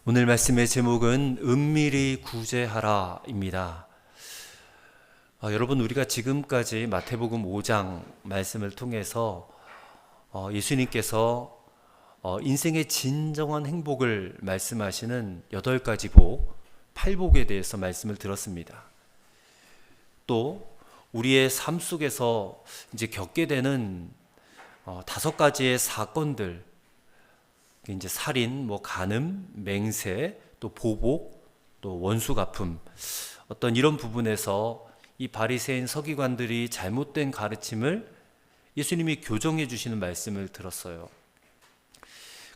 오늘 말씀의 제목은 은밀히 구제하라입니다. 여러분, 우리가 지금까지 마태복음 5장 말씀을 통해서 예수님께서 인생의 진정한 행복을 말씀하시는 8가지 복, 8복에 대해서 말씀을 들었습니다. 또 우리의 삶 속에서 이제 겪게 되는 5가지의 사건들, 이제 살인, 간음, 맹세, 또 보복, 또 원수 갚음, 어떤 이런 부분에서 이 바리새인 서기관들이 잘못된 가르침을 예수님이 교정해 주시는 말씀을 들었어요.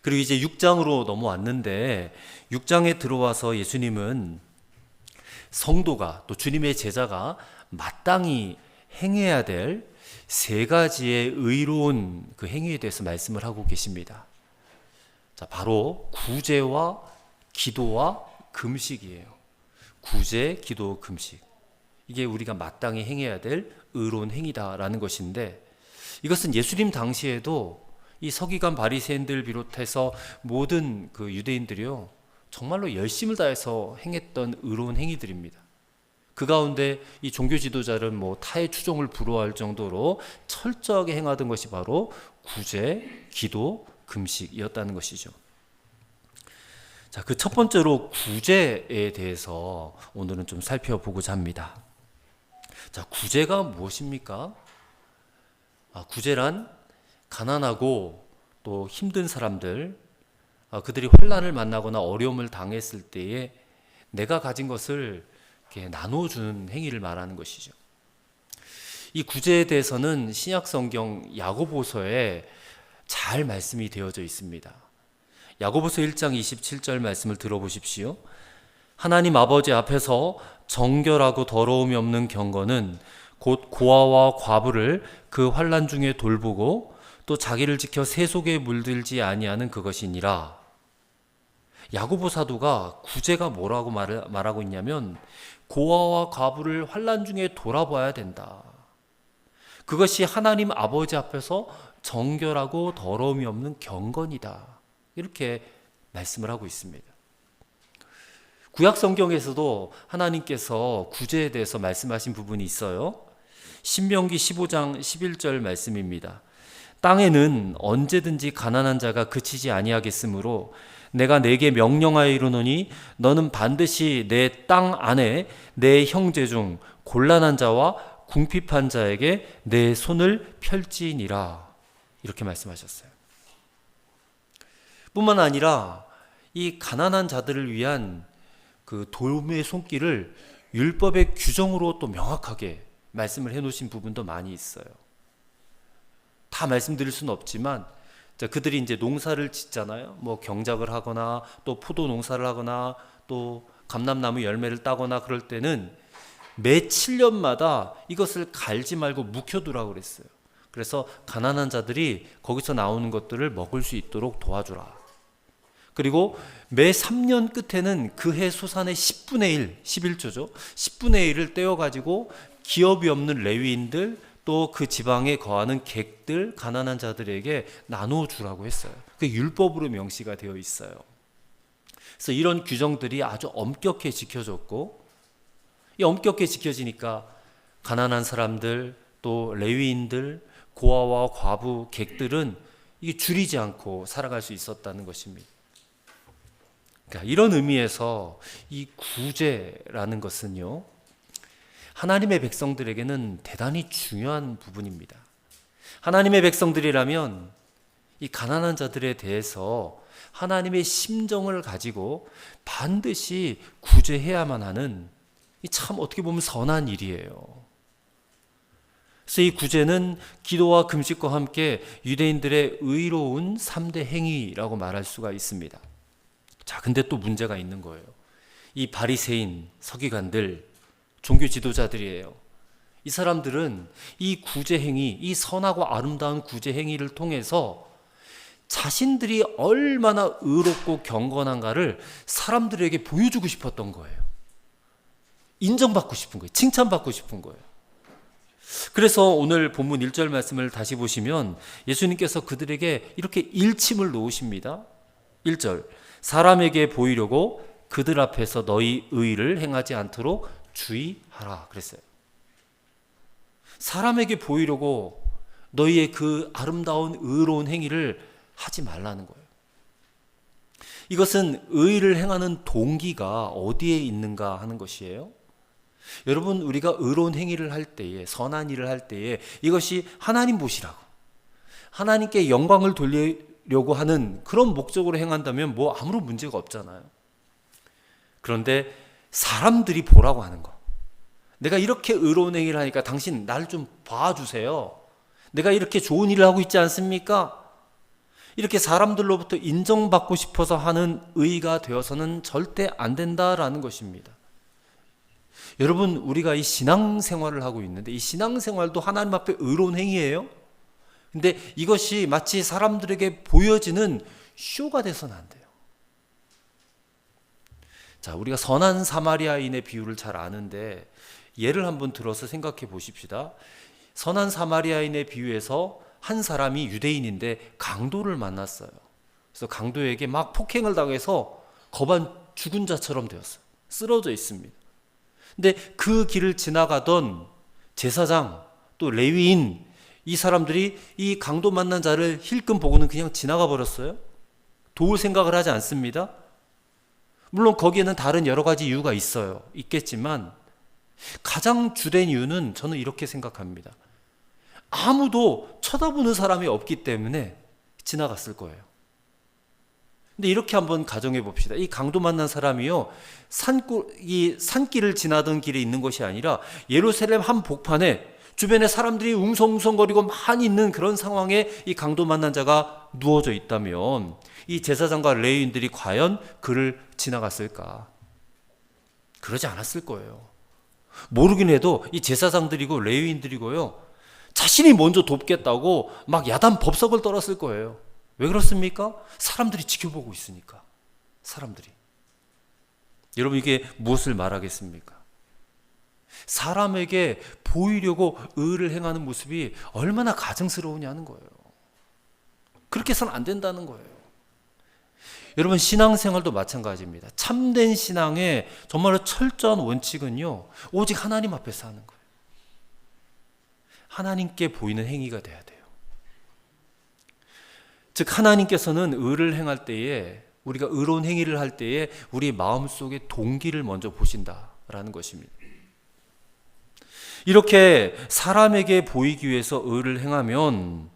그리고 이제 6장으로 넘어왔는데 6장에 들어와서 예수님은 성도가, 또 주님의 제자가 마땅히 행해야 될 3가지의 의로운 그 행위에 대해서 말씀을 하고 계십니다. 자, 바로 구제와 기도와 금식이에요. 구제, 기도, 금식. 이게 우리가 마땅히 행해야 될 의로운 행위다라는 것인데, 이것은 예수님 당시에도 이 서기관 바리새인들 비롯해서 모든 그 유대인들이요, 정말로 열심을 다해서 행했던 의로운 행위들입니다. 그 가운데 이 종교 지도자는 타의 추종을 불허할 정도로 철저하게 행하던 것이 바로 구제, 기도, 금식이었다는 것이죠. 자, 그 첫 번째로 구제에 대해서 오늘은 좀 살펴보고자 합니다. 자, 구제가 무엇입니까? 구제란 가난하고 또 힘든 사람들, 그들이 환난을 만나거나 어려움을 당했을 때에 내가 가진 것을 이렇게 나눠주는 행위를 말하는 것이죠. 이 구제에 대해서는 신약 성경 야고보서에 잘 말씀이 되어져 있습니다. 야고보서 1장 27절 말씀을 들어보십시오. 하나님 아버지 앞에서 정결하고 더러움이 없는 경건은 곧 고아와 과부를 그 환난 중에 돌보고 또 자기를 지켜 새 속에 물들지 아니하는 그것이니라. 야고보 사도가 구제가 뭐라고 말하고 있냐면, 고아와 과부를 환난 중에 돌아봐야 된다. 그것이 하나님 아버지 앞에서 정결하고 더러움이 없는 경건이다. 이렇게 말씀을 하고 있습니다. 구약 성경에서도 하나님께서 구제에 대해서 말씀하신 부분이 있어요. 신명기 15장 11절 말씀입니다. 땅에는 언제든지 가난한 자가 그치지 아니하겠으므로 내가 내게 명령하여 이르노니 너는 반드시 내 땅 안에 내 형제 중 곤란한 자와 궁핍한 자에게 내 손을 펼지니라. 이렇게 말씀하셨어요. 뿐만 아니라 이 가난한 자들을 위한 그 도움의 손길을 율법의 규정으로 또 명확하게 말씀을 해놓으신 부분도 많이 있어요. 다 말씀드릴 수는 없지만, 그들이 이제 농사를 짓잖아요. 경작을 하거나 또 포도 농사를 하거나 또 감람나무 열매를 따거나 그럴 때는 매 7년마다 이것을 갈지 말고 묵혀두라고 그랬어요. 그래서 가난한 자들이 거기서 나오는 것들을 먹을 수 있도록 도와주라. 그리고 매 3년 끝에는 그 해 소산의 10분의 1, 11조죠. 10분의 1을 떼어가지고 기업이 없는 레위인들, 또 그 지방에 거하는 객들, 가난한 자들에게 나눠주라고 했어요. 그게 율법으로 명시가 되어 있어요. 그래서 이런 규정들이 아주 엄격히 지켜졌고, 이 엄격히 지켜지니까 가난한 사람들, 또 레위인들, 고아와 과부, 객들은 이게 줄이지 않고 살아갈 수 있었다는 것입니다. 그러니까 이런 의미에서 이 구제라는 것은요, 하나님의 백성들에게는 대단히 중요한 부분입니다. 하나님의 백성들이라면 이 가난한 자들에 대해서 하나님의 심정을 가지고 반드시 구제해야만 하는, 참 어떻게 보면 선한 일이에요. 그래서 이 구제는 기도와 금식과 함께 유대인들의 의로운 3대 행위라고 말할 수가 있습니다. 자, 근데 또 문제가 있는 거예요. 이 바리새인 서기관들, 종교 지도자들이에요. 이 사람들은 이 구제 행위, 이 선하고 아름다운 구제 행위를 통해서 자신들이 얼마나 의롭고 경건한가를 사람들에게 보여주고 싶었던 거예요. 인정받고 싶은 거예요. 칭찬받고 싶은 거예요. 그래서 오늘 본문 1절 말씀을 다시 보시면 예수님께서 그들에게 이렇게 일침을 놓으십니다. 1절, 사람에게 보이려고 그들 앞에서 너희 의를 행하지 않도록 주의하라 그랬어요. 사람에게 보이려고 너희의 그 아름다운 의로운 행위를 하지 말라는 거예요. 이것은 의를 행하는 동기가 어디에 있는가 하는 것이에요. 여러분, 우리가 의로운 행위를 할 때에, 선한 일을 할 때에 이것이 하나님 보시라고, 하나님께 영광을 돌리려고 하는 그런 목적으로 행한다면 뭐 아무런 문제가 없잖아요. 그런데 사람들이 보라고 하는 거, 내가 이렇게 의로운 행위를 하니까 당신 날 좀 봐주세요, 내가 이렇게 좋은 일을 하고 있지 않습니까? 이렇게 사람들로부터 인정받고 싶어서 하는 의가 되어서는 절대 안 된다라는 것입니다. 여러분, 우리가 이 신앙생활을 하고 있는데 이 신앙생활도 하나님 앞에 의로운 행위예요. 근데 이것이 마치 사람들에게 보여지는 쇼가 돼서는 안 돼요. 자, 우리가 선한 사마리아인의 비유를 잘 아는데 예를 한번 들어서 생각해 보십시다. 선한 사마리아인의 비유에서 한 사람이 유대인인데 강도를 만났어요. 그래서 강도에게 막 폭행을 당해서 거반 죽은 자처럼 되었어요. 쓰러져 있습니다. 근데 그 길을 지나가던 제사장 또 레위인, 이 사람들이 이 강도 만난 자를 힐끔 보고는 그냥 지나가 버렸어요. 도울 생각을 하지 않습니다. 물론 거기에는 다른 여러 가지 이유가 있겠지만 가장 주된 이유는 저는 이렇게 생각합니다. 아무도 쳐다보는 사람이 없기 때문에 지나갔을 거예요. 근데 이렇게 한번 가정해 봅시다. 이 강도 만난 사람이요, 이 산길을 지나던 길에 있는 것이 아니라 예루살렘 한복판에 주변에 사람들이 웅성웅성거리고 많이 있는 그런 상황에 이 강도 만난 자가 누워져 있다면 이 제사장과 레위인들이 과연 그를 지나갔을까? 그러지 않았을 거예요. 모르긴 해도 이 제사장들이고 레위인들이고요, 자신이 먼저 돕겠다고 막 야단 법석을 떨었을 거예요. 왜 그렇습니까? 사람들이 지켜보고 있으니까. 사람들이. 여러분, 이게 무엇을 말하겠습니까? 사람에게 보이려고 의를 행하는 모습이 얼마나 가증스러우냐는 거예요. 그렇게 해서는 안 된다는 거예요. 여러분, 신앙생활도 마찬가지입니다. 참된 신앙의 정말로 철저한 원칙은요, 오직 하나님 앞에서 하는 거예요. 하나님께 보이는 행위가 돼야 돼요. 즉, 하나님께서는 의를 행할 때에, 우리가 의로운 행위를 할 때에 우리 마음속의 동기를 먼저 보신다라는 것입니다. 이렇게 사람에게 보이기 위해서 의를 행하면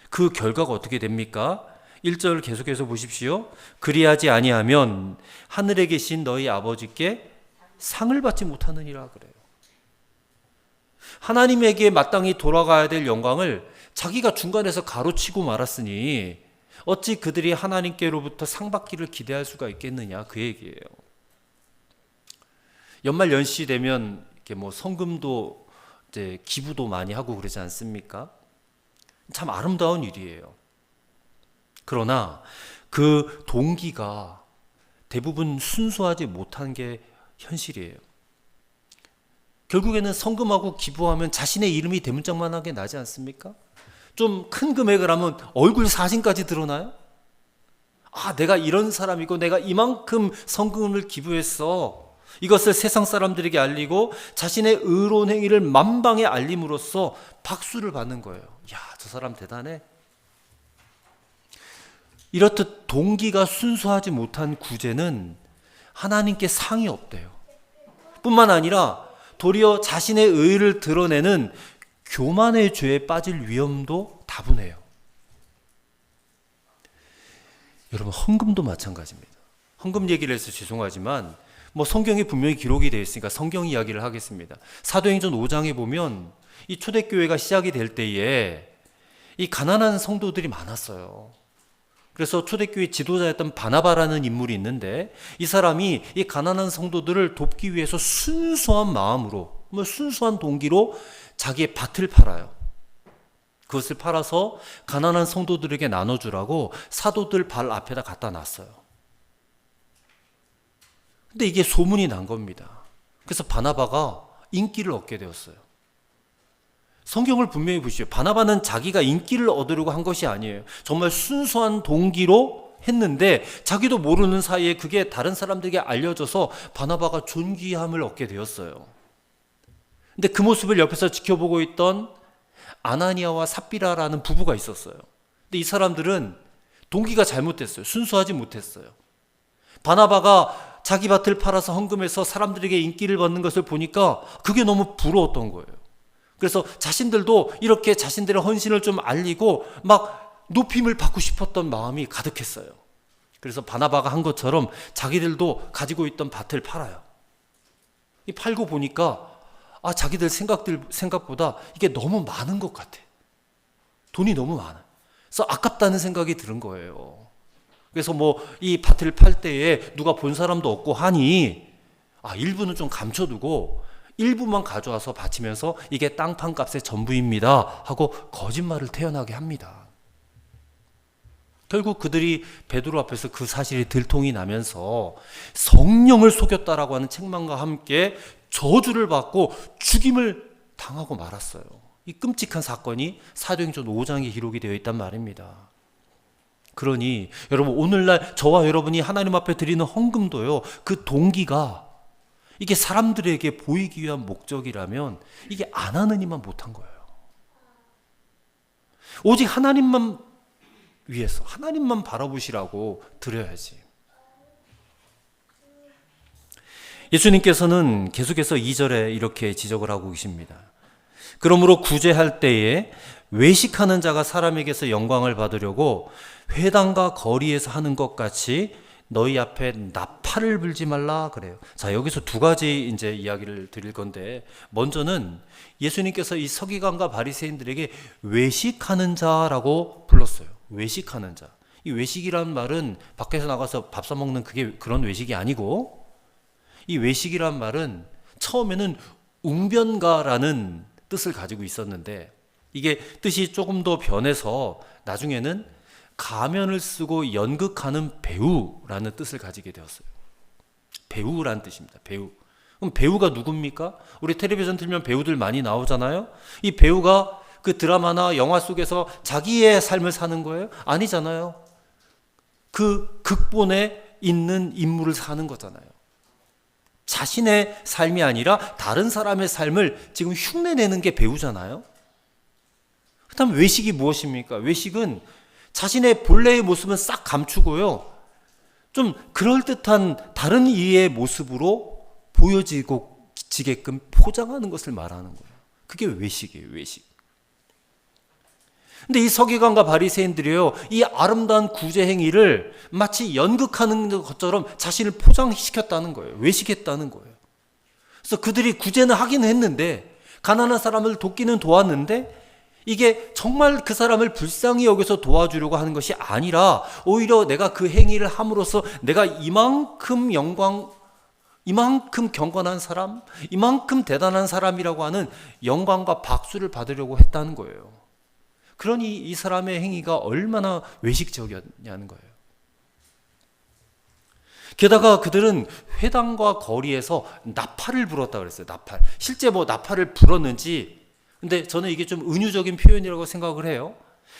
그 결과가 어떻게 됩니까? 1절 계속해서 보십시오. 그리하지 아니하면 하늘에 계신 너희 아버지께 상을 받지 못하느니라 그래요. 하나님에게 마땅히 돌아가야 될 영광을 자기가 중간에서 가로치고 말았으니 어찌 그들이 하나님께로부터 상 받기를 기대할 수가 있겠느냐, 그 얘기예요. 연말 연시 되면 이렇게 뭐 성금도 이제 기부도 많이 하고 그러지 않습니까? 참 아름다운 일이에요. 그러나 그 동기가 대부분 순수하지 못한 게 현실이에요. 결국에는 성금하고 기부하면 자신의 이름이 대문짝만하게 나지 않습니까? 좀 큰 금액을 하면 얼굴 사진까지 드러나요? 아, 내가 이런 사람이고 내가 이만큼 성금을 기부했어. 이것을 세상 사람들에게 알리고 자신의 의로운 행위를 만방에 알림으로써 박수를 받는 거예요. 야, 저 사람 대단해. 이렇듯 동기가 순수하지 못한 구제는 하나님께 상이 없대요. 뿐만 아니라 도리어 자신의 의를 드러내는 교만의 죄에 빠질 위험도 다분해요. 여러분, 헌금도 마찬가지입니다. 헌금 얘기를 해서 죄송하지만 뭐 성경에 분명히 기록이 되어 있으니까 성경 이야기를 하겠습니다. 사도행전 5장에 보면 이 초대교회가 시작이 될 때에 이 가난한 성도들이 많았어요. 그래서 초대교회 지도자였던 바나바라는 인물이 있는데 이 사람이 이 가난한 성도들을 돕기 위해서 순수한 마음으로, 순수한 동기로 자기의 밭을 팔아요. 그것을 팔아서 가난한 성도들에게 나눠주라고 사도들 발 앞에다 갖다 놨어요. 근데 이게 소문이 난 겁니다. 그래서 바나바가 인기를 얻게 되었어요. 성경을 분명히 보시죠. 바나바는 자기가 인기를 얻으려고 한 것이 아니에요. 정말 순수한 동기로 했는데 자기도 모르는 사이에 그게 다른 사람들에게 알려져서 바나바가 존귀함을 얻게 되었어요. 근데 그 모습을 옆에서 지켜보고 있던 아나니아와 삽비라라는 부부가 있었어요. 근데 이 사람들은 동기가 잘못됐어요. 순수하지 못했어요. 바나바가 자기 밭을 팔아서 헌금해서 사람들에게 인기를 받는 것을 보니까 그게 너무 부러웠던 거예요. 그래서 자신들도 이렇게 자신들의 헌신을 좀 알리고 막 높임을 받고 싶었던 마음이 가득했어요. 그래서 바나바가 한 것처럼 자기들도 가지고 있던 밭을 팔아요. 팔고 보니까 자기들 생각보다 이게 너무 많은 것 같아. 돈이 너무 많아. 그래서 아깝다는 생각이 드는 거예요. 그래서 이 밭을 팔 때에 누가 본 사람도 없고 하니 일부는 좀 감춰두고 일부만 가져와서 바치면서 이게 땅판 값의 전부입니다 하고 거짓말을 태어나게 합니다. 결국 그들이 베드로 앞에서 그 사실이 들통이 나면서 성령을 속였다라고 하는 책망과 함께 저주를 받고 죽임을 당하고 말았어요. 이 끔찍한 사건이 사도행전 5장에 기록이 되어 있단 말입니다. 그러니 여러분, 오늘날 저와 여러분이 하나님 앞에 드리는 헌금도요, 그 동기가 이게 사람들에게 보이기 위한 목적이라면 이게 안 하는 이만 못한 거예요. 오직 하나님만 위해서, 하나님만 바라보시라고 드려야지. 예수님께서는 계속해서 2절에 이렇게 지적을 하고 계십니다. 그러므로 구제할 때에 외식하는 자가 사람에게서 영광을 받으려고 회당과 거리에서 하는 것 같이 너희 앞에 나팔을 불지 말라 그래요. 자, 여기서 두 가지 이제 이야기를 드릴 건데, 먼저는 예수님께서 이 서기관과 바리새인들에게 외식하는 자라고 불렀어요. 외식하는 자. 이 외식이란 말은 밖에서 나가서 밥 사 먹는 그런 외식이 아니고, 이 외식이란 말은 처음에는 웅변가라는 뜻을 가지고 있었는데, 이게 뜻이 조금 더 변해서 나중에는 가면을 쓰고 연극하는 배우라는 뜻을 가지게 되었어요. 배우라는 뜻입니다. 배우. 그럼 배우가 누굽니까? 우리 텔레비전 틀면 배우들 많이 나오잖아요. 이 배우가 그 드라마나 영화 속에서 자기의 삶을 사는 거예요? 아니잖아요. 그 극본에 있는 인물을 사는 거잖아요. 자신의 삶이 아니라 다른 사람의 삶을 지금 흉내내는 게 배우잖아요. 그다음 외식이 무엇입니까? 외식은 자신의 본래의 모습은 싹 감추고요, 좀 그럴듯한 다른 이의 모습으로 보여지게끔 포장하는 것을 말하는 거예요. 그게 외식이에요, 외식. 근데 이 서기관과 바리새인들이요, 이 아름다운 구제 행위를 마치 연극하는 것처럼 자신을 포장시켰다는 거예요. 외식했다는 거예요. 그래서 그들이 구제는 하긴 했는데, 가난한 사람을 돕기는 도왔는데, 이게 정말 그 사람을 불쌍히 여겨서 도와주려고 하는 것이 아니라 오히려 내가 그 행위를 함으로써 내가 이만큼 이만큼 경건한 사람, 이만큼 대단한 사람이라고 하는 영광과 박수를 받으려고 했다는 거예요. 그러니 이 사람의 행위가 얼마나 외식적이었냐는 거예요. 게다가 그들은 회당과 거리에서 나팔을 불었다 그랬어요. 나팔. 실제 나팔을 불었는지, 근데 저는 이게 좀 은유적인 표현이라고 생각을 해요.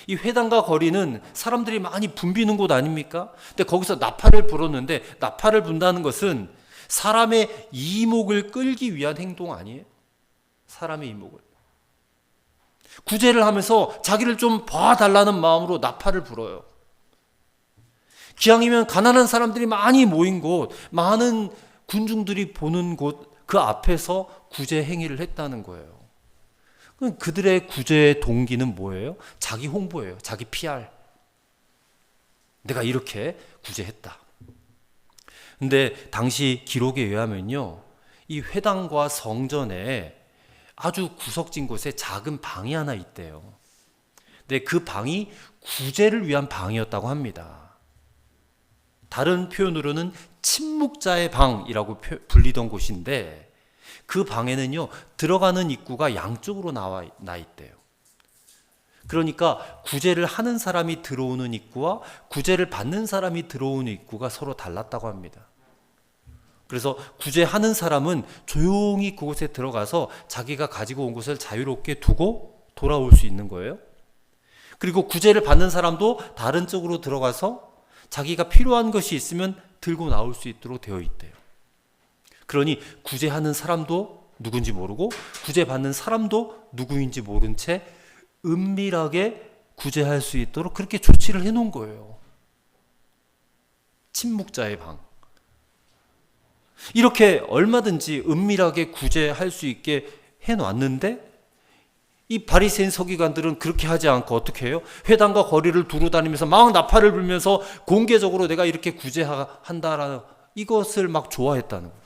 이 회당과 거리는 사람들이 많이 붐비는 곳 아닙니까? 근데 거기서 나팔을 불었는데, 나팔을 분다는 것은 사람의 이목을 끌기 위한 행동 아니에요? 사람의 이목을. 구제를 하면서 자기를 좀 봐달라는 마음으로 나팔을 불어요. 기왕이면 가난한 사람들이 많이 모인 곳, 많은 군중들이 보는 곳, 그 앞에서 구제 행위를 했다는 거예요. 그들의 구제의 동기는 뭐예요? 자기 홍보예요. 자기 PR. 내가 이렇게 구제했다. 근데 당시 기록에 의하면요, 이 회당과 성전에 아주 구석진 곳에 작은 방이 하나 있대요. 근데 그 방이 구제를 위한 방이었다고 합니다. 다른 표현으로는 침묵자의 방이라고 불리던 곳인데, 그 방에는요, 들어가는 입구가 양쪽으로 나 있대요. 그러니까 구제를 하는 사람이 들어오는 입구와 구제를 받는 사람이 들어오는 입구가 서로 달랐다고 합니다. 그래서 구제하는 사람은 조용히 그곳에 들어가서 자기가 가지고 온 것을 자유롭게 두고 돌아올 수 있는 거예요. 그리고 구제를 받는 사람도 다른 쪽으로 들어가서 자기가 필요한 것이 있으면 들고 나올 수 있도록 되어 있대요. 그러니 구제하는 사람도 누군지 모르고 구제받는 사람도 누구인지 모른 채 은밀하게 구제할 수 있도록 그렇게 조치를 해놓은 거예요. 침묵자의 방. 이렇게 얼마든지 은밀하게 구제할 수 있게 해놨는데 이 바리새인 서기관들은 그렇게 하지 않고 어떻게 해요? 회당과 거리를 두루 다니면서 막 나팔을 불면서 공개적으로 내가 이렇게 구제한다라는 이것을 막 좋아했다는 거예요.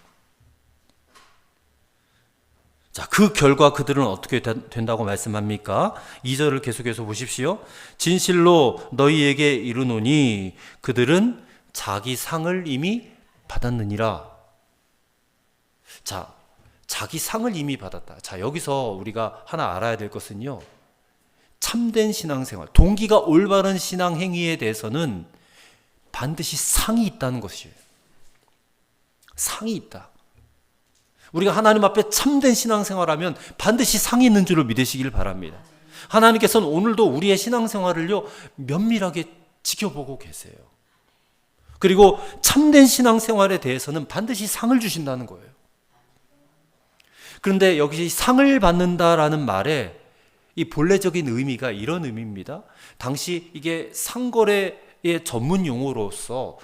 자, 그 결과 그들은 어떻게 된다고 말씀합니까? 2절을 계속해서 보십시오. 진실로 너희에게 이르노니 그들은 자기 상을 이미 받았느니라. 자, 자기 상을 이미 받았다. 자, 여기서 우리가 하나 알아야 될 것은요, 참된 신앙생활, 동기가 올바른 신앙 행위에 대해서는 반드시 상이 있다는 것이에요. 상이 있다. 우리가 하나님 앞에 참된 신앙생활하면 반드시 상이 있는 줄을 믿으시길 바랍니다. 하나님께서는 오늘도 우리의 신앙생활을요 면밀하게 지켜보고 계세요. 그리고 참된 신앙생활에 대해서는 반드시 상을 주신다는 거예요. 그런데 여기 상을 받는다라는 말에 이 본래적인 의미가 이런 의미입니다. 당시 이게 상거래의 전문 용어로서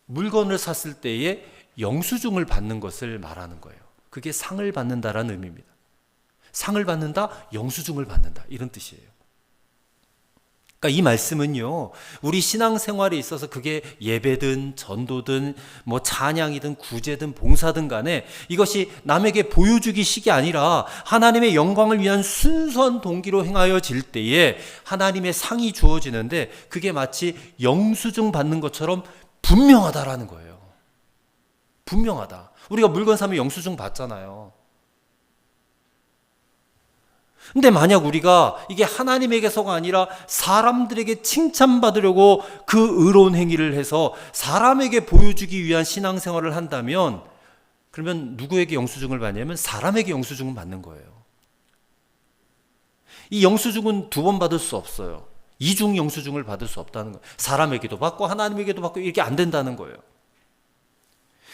물건을 샀을 때에 영수증을 받는 것을 말하는 거예요. 그게 상을 받는다라는 의미입니다. 상을 받는다, 영수증을 받는다, 이런 뜻이에요. 그러니까 이 말씀은요, 우리 신앙생활에 있어서 그게 예배든 전도든 뭐 찬양이든 구제든 봉사든 간에 이것이 남에게 보여주기식이 아니라 하나님의 영광을 위한 순수한 동기로 행하여질 때에 하나님의 상이 주어지는데 그게 마치 영수증 받는 것처럼 분명하다라는 거예요. 분명하다. 우리가 물건 사면 영수증 받잖아요. 근데 만약 우리가 이게 하나님에게서가 아니라 사람들에게 칭찬받으려고 그 의로운 행위를 해서 사람에게 보여주기 위한 신앙생활을 한다면 그러면 누구에게 영수증을 받냐면 사람에게 영수증을 받는 거예요. 이 영수증은 두 번 받을 수 없어요. 이중 영수증을 받을 수 없다는 거예요. 사람에게도 받고 하나님에게도 받고 이렇게 안 된다는 거예요.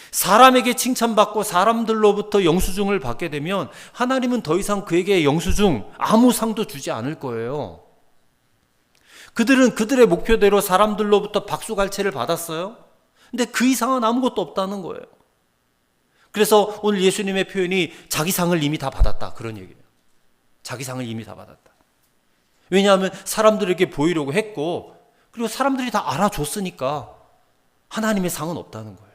사람에게 칭찬받고 사람들로부터 영수증을 받게 되면 하나님은 더 이상 그에게 영수증 아무 상도 주지 않을 거예요. 그들은 그들의 목표대로 사람들로부터 박수갈채를 받았어요. 근데 그 이상은 아무것도 없다는 거예요. 그래서 오늘 예수님의 표현이 자기 상을 이미 다 받았다, 그런 얘기예요. 자기 상을 이미 다 받았다. 왜냐하면 사람들에게 보이려고 했고 그리고 사람들이 다 알아줬으니까 하나님의 상은 없다는 거예요.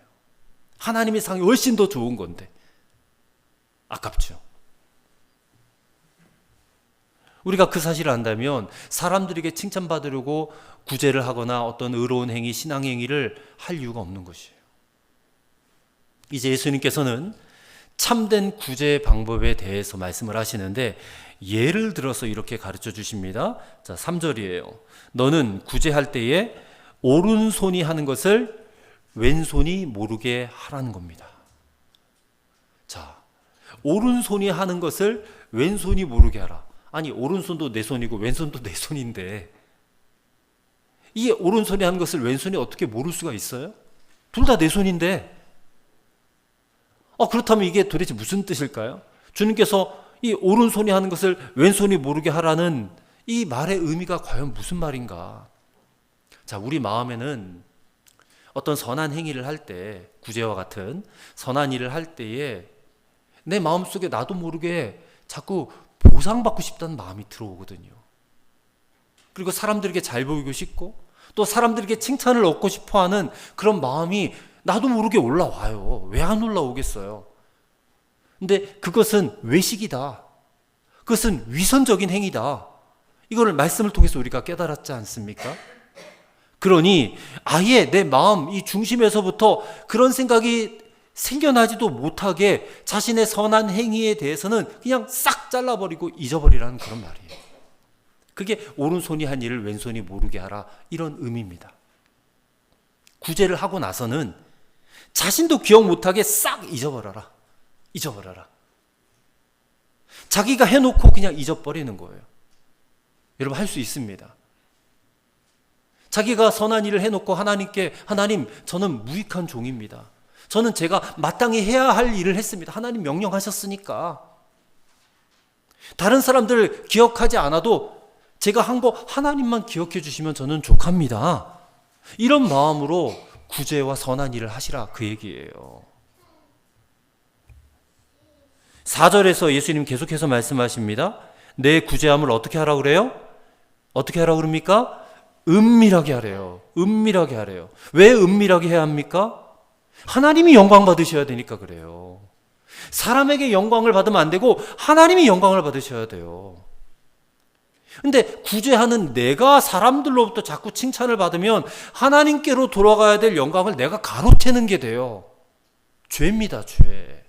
하나님의 상이 훨씬 더 좋은 건데 아깝죠. 우리가 그 사실을 안다면 사람들에게 칭찬받으려고 구제를 하거나 어떤 의로운 행위, 신앙 행위를 할 이유가 없는 것이에요. 이제 예수님께서는 참된 구제 방법에 대해서 말씀을 하시는데 예를 들어서 이렇게 가르쳐 주십니다. 자, 3절이에요. 너는 구제할 때에 오른손이 하는 것을 왼손이 모르게 하라는 겁니다. 자, 오른손이 하는 것을 왼손이 모르게 하라. 아니, 오른손도 내 손이고 왼손도 내 손인데 이 오른손이 하는 것을 왼손이 어떻게 모를 수가 있어요? 둘 다 내 손인데. 그렇다면 이게 도대체 무슨 뜻일까요? 주님께서 이 오른손이 하는 것을 왼손이 모르게 하라는 이 말의 의미가 과연 무슨 말인가? 자, 우리 마음에는 어떤 선한 행위를 할 때, 구제와 같은 선한 일을 할 때에 내 마음속에 나도 모르게 자꾸 보상받고 싶다는 마음이 들어오거든요. 그리고 사람들에게 잘 보이고 싶고 또 사람들에게 칭찬을 얻고 싶어하는 그런 마음이 나도 모르게 올라와요. 왜 안 올라오겠어요? 근데 그것은 외식이다. 그것은 위선적인 행위다. 이거를 말씀을 통해서 우리가 깨달았지 않습니까? 그러니 아예 내 마음 이 중심에서부터 그런 생각이 생겨나지도 못하게 자신의 선한 행위에 대해서는 그냥 싹 잘라버리고 잊어버리라는 그런 말이에요. 그게 오른손이 한 일을 왼손이 모르게 하라, 이런 의미입니다. 구제를 하고 나서는 자신도 기억 못하게 싹 잊어버려라. 잊어버려라. 자기가 해놓고 그냥 잊어버리는 거예요. 여러분, 할 수 있습니다. 자기가 선한 일을 해놓고 하나님께 하나님 저는 무익한 종입니다. 저는 제가 마땅히 해야 할 일을 했습니다. 하나님 명령하셨으니까. 다른 사람들 기억하지 않아도 제가 한 거 하나님만 기억해 주시면 저는 족합니다. 이런 마음으로 구제와 선한 일을 하시라 그 얘기예요. 4절에서 예수님 계속해서 말씀하십니다. 내 구제함을 어떻게 하라고 그래요? 어떻게 하라고 그럽니까? 은밀하게 하래요. 은밀하게 하래요. 왜 은밀하게 해야 합니까? 하나님이 영광 받으셔야 되니까 그래요. 사람에게 영광을 받으면 안 되고 하나님이 영광을 받으셔야 돼요. 근데 구제하는 내가 사람들로부터 자꾸 칭찬을 받으면 하나님께로 돌아가야 될 영광을 내가 가로채는 게 돼요. 죄입니다, 죄.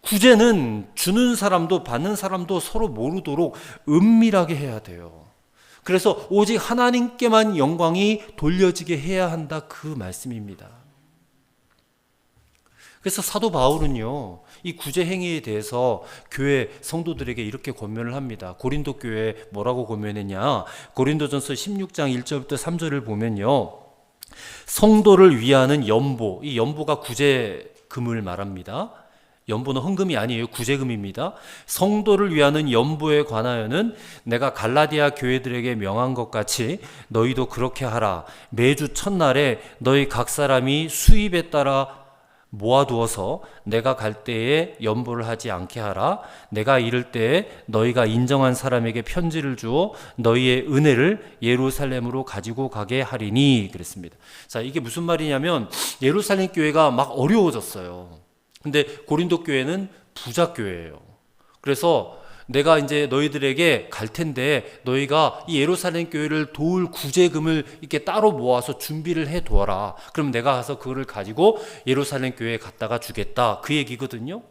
구제는 주는 사람도 받는 사람도 서로 모르도록 은밀하게 해야 돼요. 그래서 오직 하나님께만 영광이 돌려지게 해야 한다 그 말씀입니다. 그래서 사도 바울은요, 이 구제 행위에 대해서 교회 성도들에게 이렇게 권면을 합니다. 고린도 교회에 뭐라고 권면했냐? 고린도전서 16장 1절부터 3절을 보면요, 성도를 위하는 연보, 이 연보가 구제금을 말합니다. 연보는 헌금이 아니에요. 구제금입니다. 성도를 위하는 연보에 관하여는 내가 갈라디아 교회들에게 명한 것 같이 너희도 그렇게 하라. 매주 첫날에 너희 각 사람이 수입에 따라 모아두어서 내가 갈 때에 연보를 하지 않게 하라. 내가 이를 때에 너희가 인정한 사람에게 편지를 주어 너희의 은혜를 예루살렘으로 가지고 가게 하리니 그랬습니다. 자, 이게 무슨 말이냐면 예루살렘 교회가 막 어려워졌어요. 근데 고린도 교회는 부자 교회예요. 그래서 내가 이제 너희들에게 갈 텐데 너희가 이 예루살렘 교회를 도울 구제금을 이렇게 따로 모아서 준비를 해 두어라. 그럼 내가 가서 그거를 가지고 예루살렘 교회에 갔다가 주겠다. 그 얘기거든요.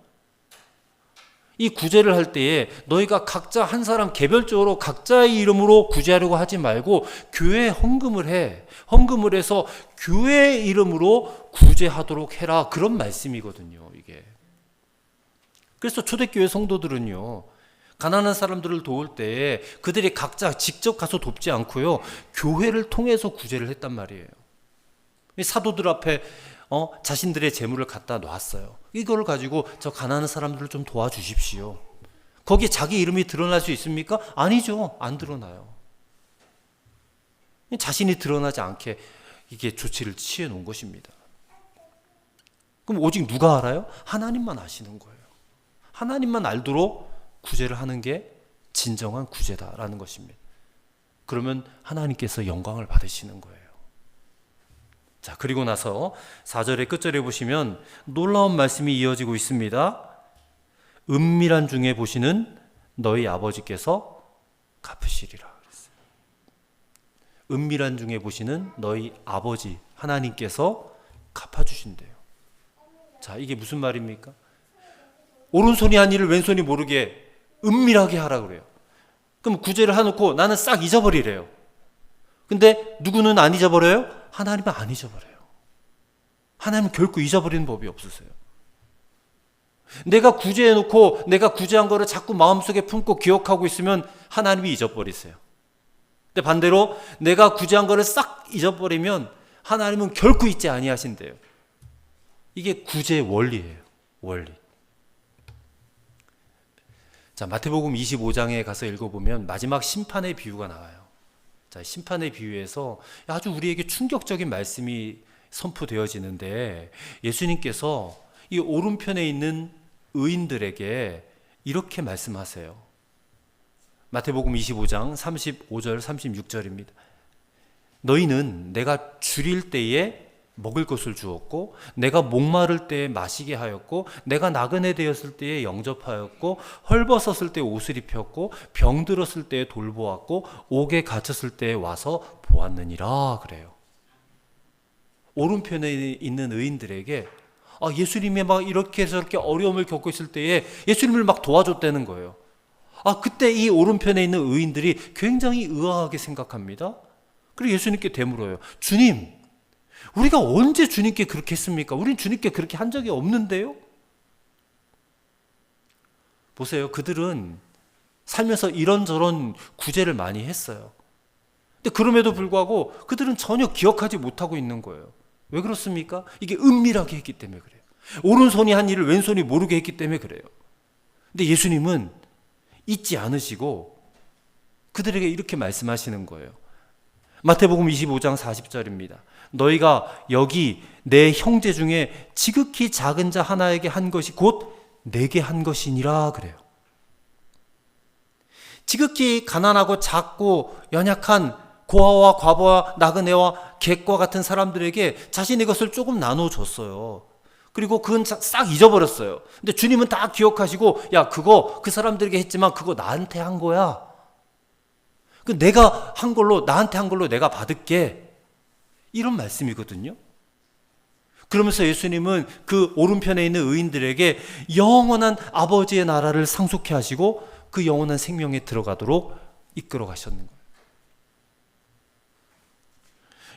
이 구제를 할 때에 너희가 각자 한 사람 개별적으로 각자의 이름으로 구제하려고 하지 말고 교회에 헌금을 해. 헌금을 해서 교회의 이름으로 구제하도록 해라. 그런 말씀이거든요, 이게. 그래서 초대교회 성도들은요, 가난한 사람들을 도울 때 그들이 각자 직접 가서 돕지 않고요, 교회를 통해서 구제를 했단 말이에요. 사도들 앞에 자신들의 재물을 갖다 놨어요. 이거를 가지고 저 가난한 사람들을 좀 도와주십시오. 거기에 자기 이름이 드러날 수 있습니까? 아니죠. 안 드러나요. 자신이 드러나지 않게 이게 조치를 취해 놓은 것입니다. 그럼 오직 누가 알아요? 하나님만 아시는 거예요. 하나님만 알도록 구제를 하는 게 진정한 구제다라는 것입니다. 그러면 하나님께서 영광을 받으시는 거예요. 자, 그리고 나서 4절의 끝절에 보시면 놀라운 말씀이 이어지고 있습니다. 은밀한 중에 보시는 너희 아버지께서 갚으시리라 그랬어요. 은밀한 중에 보시는 너희 아버지 하나님께서 갚아주신대요. 자, 이게 무슨 말입니까? 오른손이 한 일을 왼손이 모르게 은밀하게 하라 그래요. 그럼 구제를 해놓고 나는 싹 잊어버리래요. 근데 누구는 안 잊어버려요? 하나님은 안 잊어버려요. 하나님은 결코 잊어버리는 법이 없으세요. 내가 구제해놓고 내가 구제한 거를 자꾸 마음속에 품고 기억하고 있으면 하나님이 잊어버리세요. 근데 반대로 내가 구제한 거를 싹 잊어버리면 하나님은 결코 잊지 아니하신대요. 이게 구제의 원리예요. 원리. 자, 마태복음 25장에 가서 읽어보면 마지막 심판의 비유가 나와요. 자, 심판의 비유에서 아주 우리에게 충격적인 말씀이 선포되어지는데 예수님께서 이 오른편에 있는 의인들에게 이렇게 말씀하세요. 마태복음 25장 35절 36절입니다. 너희는 내가 줄일 때에 먹을 것을 주었고 내가 목마를 때에 마시게 하였고 내가 나그네 되었을 때에 영접하였고 헐벗었을 때 옷을 입혔고 병들었을 때에 돌보았고 옥에 갇혔을 때에 와서 보았느니라 그래요. 오른편에 있는 의인들에게 예수님이 막 이렇게 해서 이렇게 어려움을 겪고 있을 때에 예수님을 막 도와줬다는 거예요. 그때 이 오른편에 있는 의인들이 굉장히 의아하게 생각합니다. 그리고 예수님께 되물어요. 주님, 우리가 언제 주님께 그렇게 했습니까? 우린 주님께 그렇게 한 적이 없는데요? 보세요. 그들은 살면서 이런저런 구제를 많이 했어요. 근데 그럼에도 불구하고 그들은 전혀 기억하지 못하고 있는 거예요. 왜 그렇습니까? 이게 은밀하게 했기 때문에 그래요. 오른손이 한 일을 왼손이 모르게 했기 때문에 그래요. 근데 예수님은 잊지 않으시고 그들에게 이렇게 말씀하시는 거예요. 마태복음 25장 40절입니다. 너희가 여기 내 형제 중에 지극히 작은 자 하나에게 한 것이 곧 내게 한 것이니라 그래요. 지극히 가난하고 작고 연약한 고아와 과부와 나그네와 객과 같은 사람들에게 자신의 것을 조금 나눠줬어요. 그리고 그건 싹 잊어버렸어요. 근데 주님은 다 기억하시고, 야, 그거 그 사람들에게 했지만 그거 나한테 한 거야. 그 내가 한 걸로, 나한테 한 걸로 내가 받을게. 이런 말씀이거든요. 그러면서 예수님은 그 오른편에 있는 의인들에게 영원한 아버지의 나라를 상속해 하시고 그 영원한 생명에 들어가도록 이끌어 가셨는 거예요.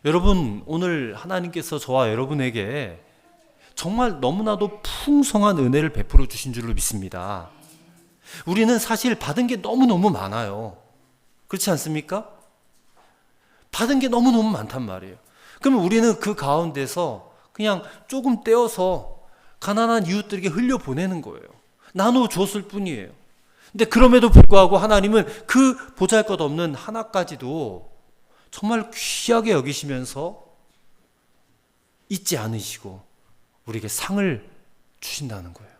여러분, 오늘 하나님께서 저와 여러분에게 정말 너무나도 풍성한 은혜를 베풀어 주신 줄로 믿습니다. 우리는 사실 받은 게 너무너무 많아요. 그렇지 않습니까? 받은 게 너무너무 많단 말이에요. 그러면 우리는 그 가운데서 그냥 조금 떼어서 가난한 이웃들에게 흘려보내는 거예요. 나눠줬을 뿐이에요. 근데 그럼에도 불구하고 하나님은 그 보잘것없는 하나까지도 정말 귀하게 여기시면서 잊지 않으시고 우리에게 상을 주신다는 거예요.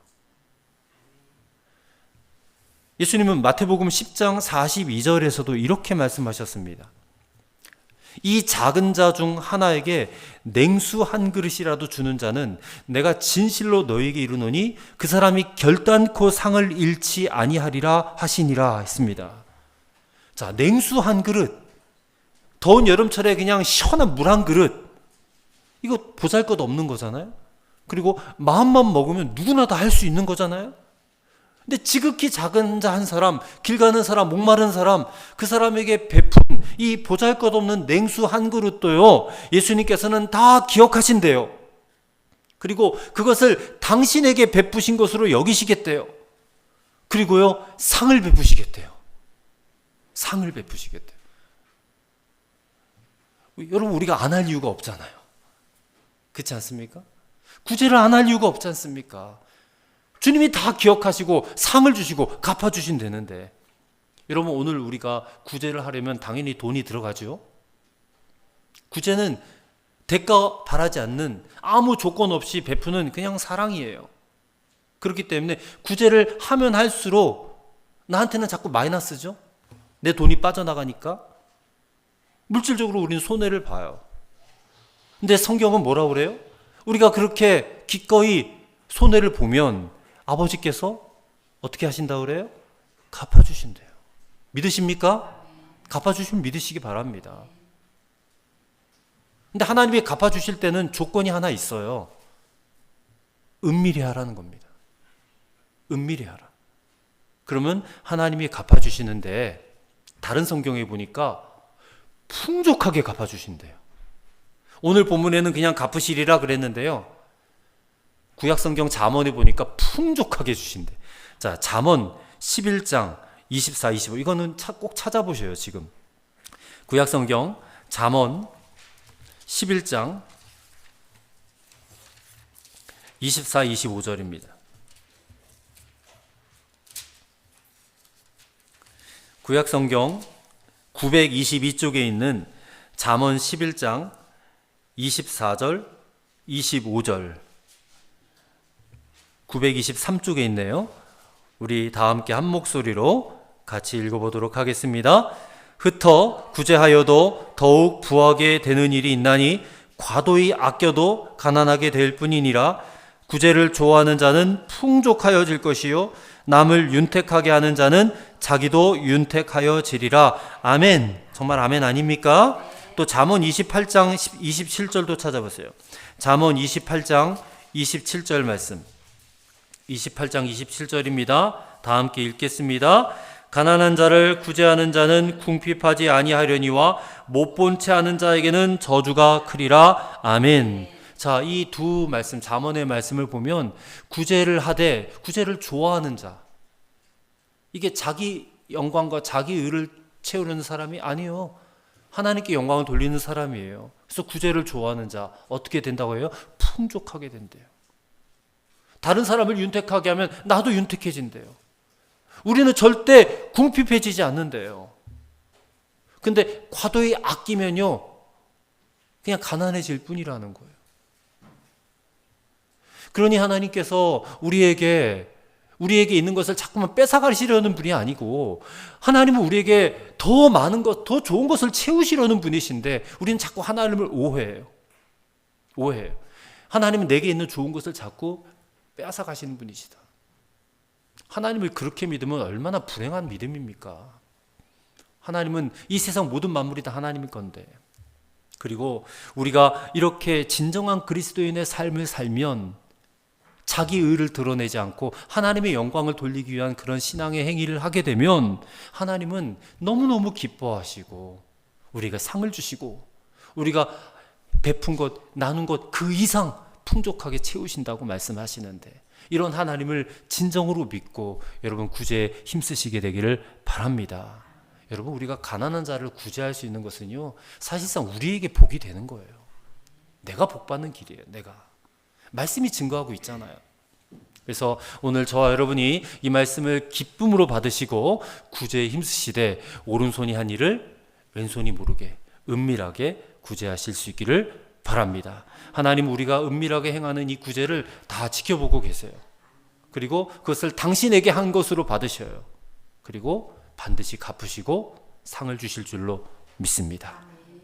예수님은 마태복음 10장 42절에서도 이렇게 말씀하셨습니다. 이 작은 자 중 하나에게 냉수 한 그릇이라도 주는 자는 내가 진실로 너희에게 이르노니 그 사람이 결단코 상을 잃지 아니하리라 하시니라 했습니다. 자, 냉수 한 그릇, 더운 여름철에 그냥 시원한 물 한 그릇, 이거 보잘것 없는 거잖아요. 그리고 마음만 먹으면 누구나 다 할 수 있는 거잖아요. 근데 지극히 작은 자 한 사람, 길 가는 사람, 목마른 사람, 그 사람에게 베푼 이 보잘것없는 냉수 한 그릇도요, 예수님께서는 다 기억하신대요. 그리고 그것을 당신에게 베푸신 것으로 여기시겠대요. 그리고요, 상을 베푸시겠대요. 상을 베푸시겠대요. 여러분, 우리가 안 할 이유가 없잖아요. 그렇지 않습니까? 구제를 안 할 이유가 없지 않습니까? 주님이 다 기억하시고 상을 주시고 갚아주신 되는데, 여러분, 오늘 우리가 구제를 하려면 당연히 돈이 들어가죠. 구제는 대가 바라지 않는 아무 조건 없이 베푸는 그냥 사랑이에요. 그렇기 때문에 구제를 하면 할수록 나한테는 자꾸 마이너스죠. 내 돈이 빠져나가니까 물질적으로 우리는 손해를 봐요. 근데 성경은 뭐라고 그래요? 우리가 그렇게 기꺼이 손해를 보면 아버지께서 어떻게 하신다고 그래요? 갚아주신대요. 믿으십니까? 갚아주시면 믿으시기 바랍니다. 근데 하나님이 갚아주실 때는 조건이 하나 있어요. 은밀히 하라는 겁니다. 은밀히 하라. 그러면 하나님이 갚아주시는데, 다른 성경에 보니까 풍족하게 갚아주신대요. 오늘 본문에는 그냥 갚으시리라 그랬는데요, 구약성경 잠언에 보니까 풍족하게 주신대. 자, 잠언 11장 24, 25, 이거는 꼭 찾아보셔요. 지금 구약성경 잠언 11장 24, 25절입니다. 구약성경 922쪽에 있는 잠언 11장 24절, 25절, 923쪽에 있네요. 우리 다 함께 한 목소리로 같이 읽어보도록 하겠습니다. 흩어 구제하여도 더욱 부하게 되는 일이 있나니 과도히 아껴도 가난하게 될 뿐이니라. 구제를 좋아하는 자는 풍족하여질 것이요 남을 윤택하게 하는 자는 자기도 윤택하여지리라. 아멘. 정말 아멘 아닙니까? 또 잠언 28장 27절도 찾아보세요. 잠언 28장 27절 말씀. 28장 27절입니다. 다 함께 읽겠습니다. 가난한 자를 구제하는 자는 궁핍하지 아니하려니와 못 본 채 하는 자에게는 저주가 크리라. 아멘. 자, 이 두 말씀, 잠언의 말씀을 보면 구제를 하되, 구제를 좋아하는 자, 이게 자기 영광과 자기 의를 채우려는 사람이 아니요, 하나님께 영광을 돌리는 사람이에요. 그래서 구제를 좋아하는 자 어떻게 된다고 해요? 풍족하게 된대요. 다른 사람을 윤택하게 하면 나도 윤택해진대요. 우리는 절대 궁핍해지지 않는데요. 근데 과도히 아끼면요, 그냥 가난해질 뿐이라는 거예요. 그러니 하나님께서 우리에게 있는 것을 자꾸만 뺏어가시려는 분이 아니고, 하나님은 우리에게 더 많은 것, 더 좋은 것을 채우시려는 분이신데, 우리는 자꾸 하나님을 오해해요. 하나님은 내게 있는 좋은 것을 자꾸 뺏어가시는 분이시다. 하나님을 그렇게 믿으면 얼마나 불행한 믿음입니까? 하나님은 이 세상 모든 만물이 다 하나님의 건데, 그리고 우리가 이렇게 진정한 그리스도인의 삶을 살면 자기 의를 드러내지 않고 하나님의 영광을 돌리기 위한 그런 신앙의 행위를 하게 되면 하나님은 너무너무 기뻐하시고 우리가 상을 주시고 우리가 베푼 것, 나눈 것 그 이상 풍족하게 채우신다고 말씀하시는데, 이런 하나님을 진정으로 믿고 여러분 구제에 힘쓰시게 되기를 바랍니다. 여러분, 우리가 가난한 자를 구제할 수 있는 것은요, 사실상 우리에게 복이 되는 거예요. 내가 복 받는 길이에요. 내가. 말씀이 증거하고 있잖아요. 그래서 오늘 저와 여러분이 이 말씀을 기쁨으로 받으시고 구제에 힘쓰시되 오른손이 한 일을 왼손이 모르게 은밀하게 구제하실 수 있기를 바랍니다. 하나님, 우리가 은밀하게 행하는 이 구제를 다 지켜보고 계세요. 그리고 그것을 당신에게 한 것으로 받으셔요. 그리고 반드시 갚으시고 상을 주실 줄로 믿습니다.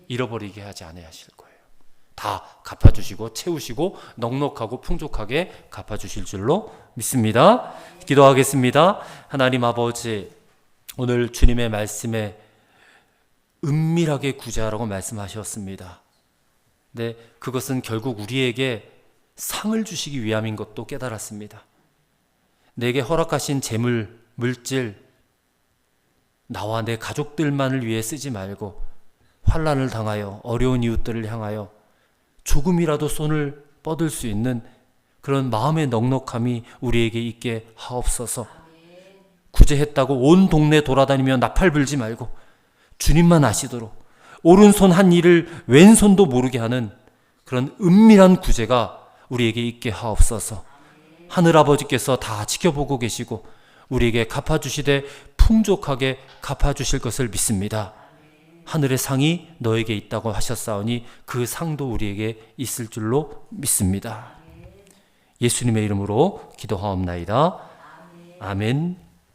잃어버리게 하지 않으실 거예요. 다 갚아주시고 채우시고 넉넉하고 풍족하게 갚아주실 줄로 믿습니다. 기도하겠습니다. 하나님 아버지, 오늘 주님의 말씀에 은밀하게 구제하라고 말씀하셨습니다. 네, 그것은 결국 우리에게 상을 주시기 위함인 것도 깨달았습니다. 내게 허락하신 재물, 물질, 나와 내 가족들만을 위해 쓰지 말고 환난을 당하여 어려운 이웃들을 향하여 조금이라도 손을 뻗을 수 있는 그런 마음의 넉넉함이 우리에게 있게 하옵소서. 구제했다고 온 동네 돌아다니며 나팔 불지 말고 주님만 아시도록 오른손 한 일을 왼손도 모르게 하는 그런 은밀한 구제가 우리에게 있게 하옵소서. 하늘아버지께서 다 지켜보고 계시고 우리에게 갚아주시되 풍족하게 갚아주실 것을 믿습니다. 하늘의 상이 너에게 있다고 하셨사오니 그 상도 우리에게 있을 줄로 믿습니다. 예수님의 이름으로 기도하옵나이다. 아멘.